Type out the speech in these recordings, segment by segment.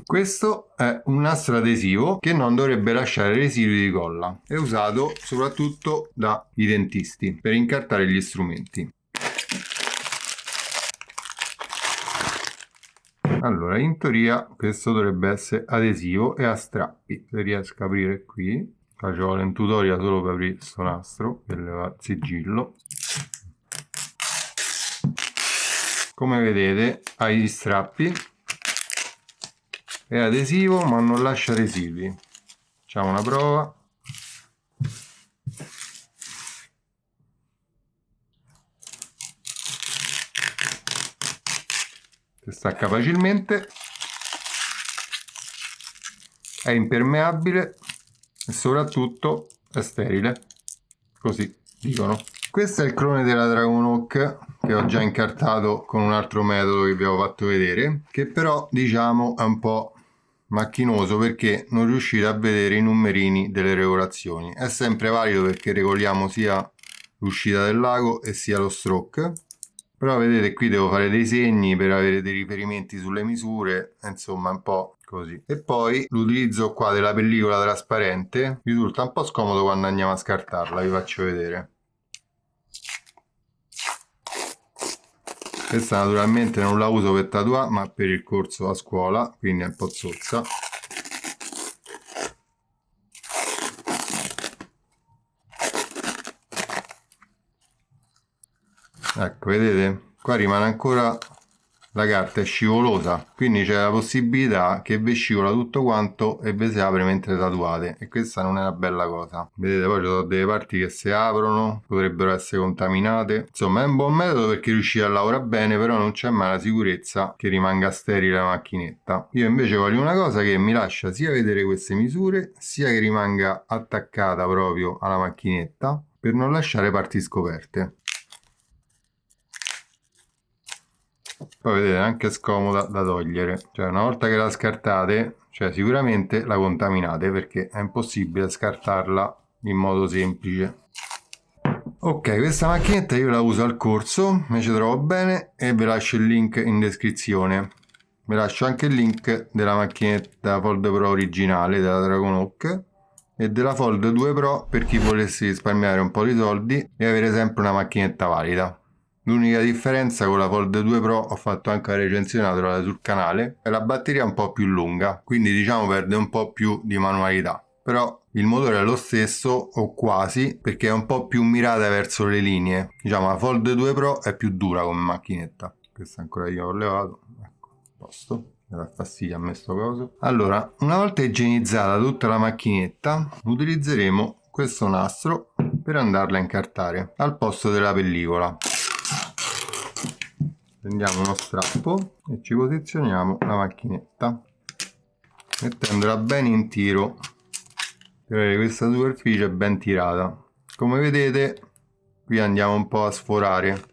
Questo è un nastro adesivo che non dovrebbe lasciare residui di colla. È usato soprattutto dai dentisti per incartare gli strumenti. Allora, in teoria questo dovrebbe essere adesivo e a strappi. Se riesco a aprire qui, qua ci vuole un tutorial solo per aprire questo nastro, per levare il sigillo. Come vedete ha gli strappi, è adesivo ma non lascia residui. Facciamo una prova. Si stacca facilmente, è impermeabile e soprattutto è sterile, così dicono. Questo è il clone della Dragonhawk che ho già incartato con un altro metodo che vi avevo fatto vedere, che però diciamo è un po' macchinoso perché non riuscite a vedere i numerini delle regolazioni. È sempre valido perché regoliamo sia l'uscita del lago e sia lo stroke, però vedete qui devo fare dei segni per avere dei riferimenti sulle misure, insomma un po' così. E poi l'utilizzo qua della pellicola trasparente risulta un po' scomodo quando andiamo a scartarla, vi faccio vedere. Questa naturalmente non la uso per tatuare ma per il corso a scuola, quindi è un po' zozza. Ecco, vedete? Qua rimane ancora la carta, è scivolosa, quindi c'è la possibilità che vi scivola tutto quanto e vi si apre mentre tatuate, e questa non è una bella cosa. Vedete, poi ci sono delle parti che si aprono, potrebbero essere contaminate. Insomma, è un buon metodo perché riuscite a lavorare bene, però non c'è mai la sicurezza che rimanga sterile la macchinetta. Io invece voglio una cosa che mi lascia sia vedere queste misure, sia che rimanga attaccata proprio alla macchinetta per non lasciare parti scoperte. Poi vedete, è anche scomoda da togliere, cioè una volta che la scartate, cioè sicuramente la contaminate perché è impossibile scartarla in modo semplice. Ok, questa macchinetta io la uso al corso, mi ci trovo bene e vi lascio il link in descrizione. Vi lascio anche il link della macchinetta Fold Pro originale della Dragonhawk e della Fold 2 Pro per chi volesse risparmiare un po' di soldi e avere sempre una macchinetta valida. L'unica differenza con la Fold 2 Pro, ho fatto anche la recensione, la trovate sul canale, è la batteria un po' più lunga, quindi diciamo perde un po' più di manualità. Però il motore è lo stesso o quasi, perché è un po' più mirata verso le linee. Diciamo la Fold 2 Pro è più dura come macchinetta. Questa ancora io ho levato, ecco, a posto. Mi dà fastidio a me sto coso. Allora, una volta igienizzata tutta la macchinetta, utilizzeremo questo nastro per andarla a incartare al posto della pellicola. Prendiamo uno strappo e ci posizioniamo la macchinetta mettendola bene in tiro per avere questa superficie ben tirata. Come vedete qui andiamo un po' a sforare,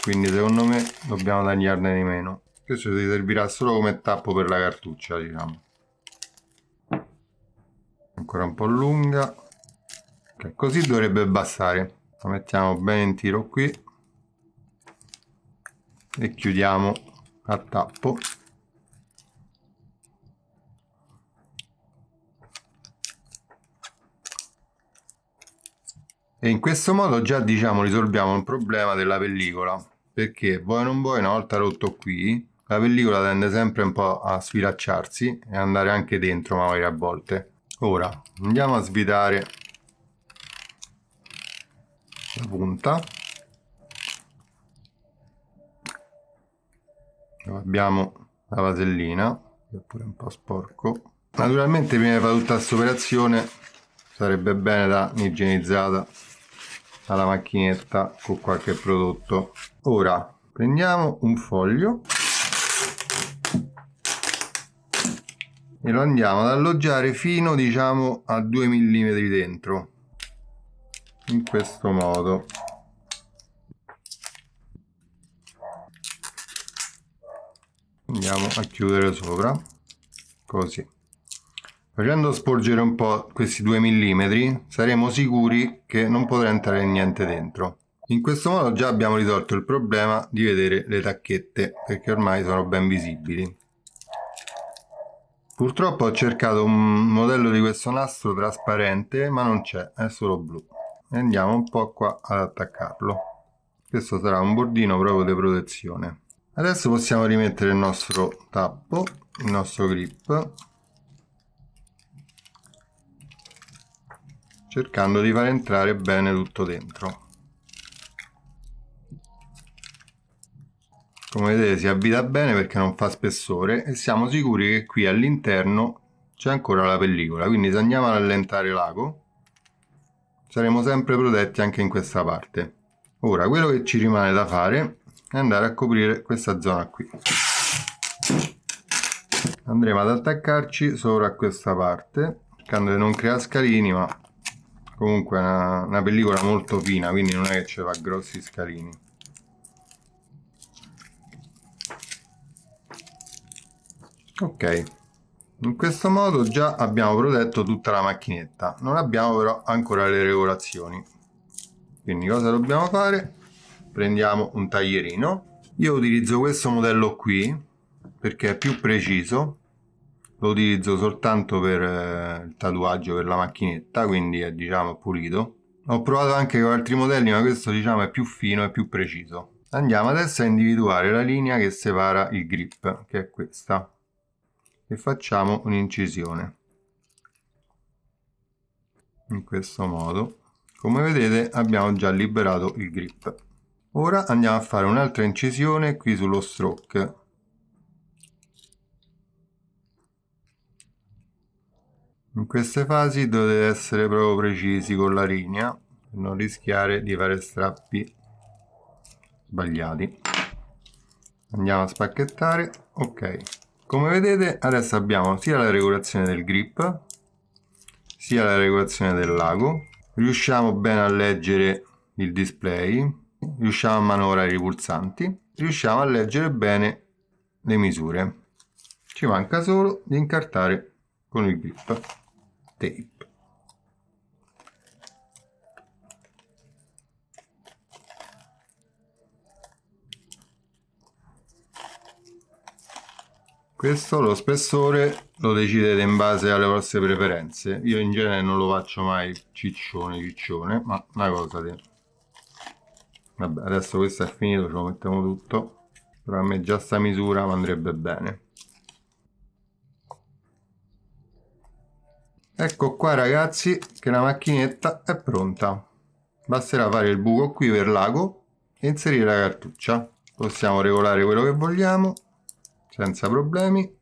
quindi secondo me dobbiamo tagliarne di meno. Questo ci servirà solo come tappo per la cartuccia, diciamo. Ancora un po' lunga, okay, così dovrebbe bastare. La mettiamo bene in tiro qui e chiudiamo a tappo. E in questo modo già diciamo risolviamo il problema della pellicola, perché vuoi non vuoi, una volta rotto qui, la pellicola tende sempre un po' a sfilacciarsi e andare anche dentro magari a volte. Ora andiamo a svitare la punta. Abbiamo la vasellina, che è pure un po' sporco. Naturalmente prima di fare tutta questa operazione sarebbe bene da igienizzata alla macchinetta con qualche prodotto. Ora prendiamo un foglio e lo andiamo ad alloggiare fino diciamo a 2 mm dentro, in questo modo. Andiamo a chiudere sopra così. Facendo sporgere un po' questi 2 mm saremo sicuri che non potrà entrare niente dentro. In questo modo già abbiamo risolto il problema di vedere le tacchette, perché ormai sono ben visibili. Purtroppo ho cercato un modello di questo nastro trasparente, ma non c'è, è solo blu. E andiamo un po' qua ad attaccarlo. Questo sarà un bordino proprio di protezione. Adesso possiamo rimettere il nostro tappo, il nostro grip, cercando di far entrare bene tutto dentro. Come vedete si avvita bene perché non fa spessore e siamo sicuri che qui all'interno c'è ancora la pellicola, quindi se andiamo ad allentare l'ago saremo sempre protetti anche in questa parte. Ora quello che ci rimane da fare è andare a coprire questa zona qui. Andremo ad attaccarci sopra a questa parte, cercando di non creare scalini, ma comunque è una pellicola molto fina, quindi non è che ci fa grossi scalini. Ok, in questo modo già abbiamo protetto tutta la macchinetta, non abbiamo però ancora le regolazioni. Quindi cosa dobbiamo fare? Prendiamo un taglierino. Io utilizzo questo modello qui perché è più preciso, lo utilizzo soltanto per il tatuaggio per la macchinetta, quindi è diciamo pulito. Ho provato anche con altri modelli, ma questo diciamo è più fino e più preciso. Andiamo adesso a individuare la linea che separa il grip, che è questa, e facciamo un'incisione in questo modo. Come vedete abbiamo già liberato il grip. Ora andiamo a fare un'altra incisione qui sullo stroke. In queste fasi dovete essere proprio precisi con la linea per non rischiare di fare strappi sbagliati. Andiamo a spacchettare. Ok, come vedete adesso abbiamo sia la regolazione del grip sia la regolazione del lago. Riusciamo bene a leggere il display, riusciamo a manovrare i pulsanti, riusciamo a leggere bene le misure. Ci manca solo di incartare con il grip tape. Questo lo spessore lo decidete in base alle vostre preferenze. Io in genere non lo faccio mai ciccione, ma una cosa di... Vabbè, adesso questo è finito, ce lo mettiamo tutto. Però a me già sta misura mi andrebbe bene. Ecco qua ragazzi che la macchinetta è pronta. Basterà fare il buco qui per l'ago e inserire la cartuccia. Possiamo regolare quello che vogliamo senza problemi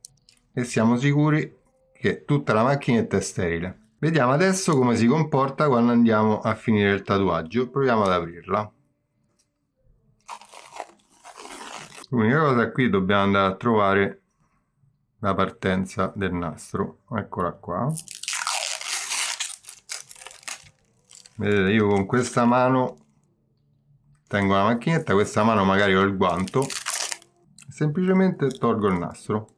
e siamo sicuri che tutta la macchinetta è sterile. Vediamo adesso come si comporta quando andiamo a finire il tatuaggio. Proviamo ad aprirla. L'unica cosa qui dobbiamo andare a trovare la partenza del nastro. Eccola qua. Vedete, io con questa mano tengo la macchinetta, questa mano magari ho il guanto, semplicemente tolgo il nastro.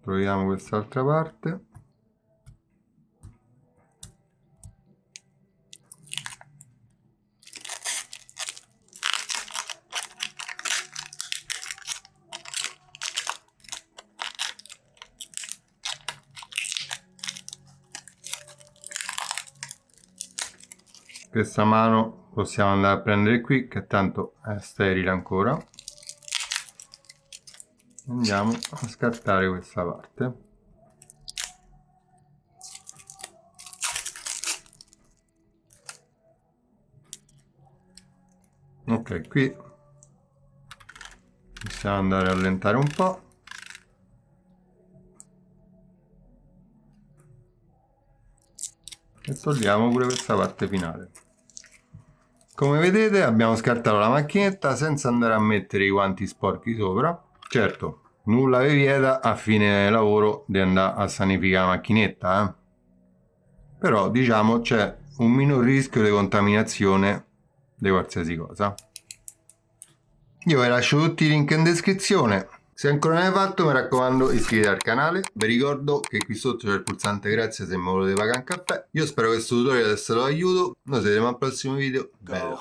Proviamo quest'altra parte. Questa mano possiamo andare a prendere qui, che tanto è sterile ancora. Andiamo a scartare questa parte. Ok, qui possiamo andare a allentare un po'. E togliamo pure questa parte finale. Come vedete abbiamo scartato la macchinetta senza andare a mettere i guanti sporchi sopra. Certo, nulla vi vieta a fine lavoro di andare a sanificare la macchinetta, però diciamo c'è un minor rischio di contaminazione di qualsiasi cosa. Io vi lascio tutti i link in descrizione. Se ancora non l'hai fatto, mi raccomando, iscrivetevi al canale. Vi ricordo che qui sotto c'è il pulsante grazie se mi volete pagare un caffè. Io spero che questo tutorial sia stato d'aiuto. Noi ci vediamo al prossimo video. Bello.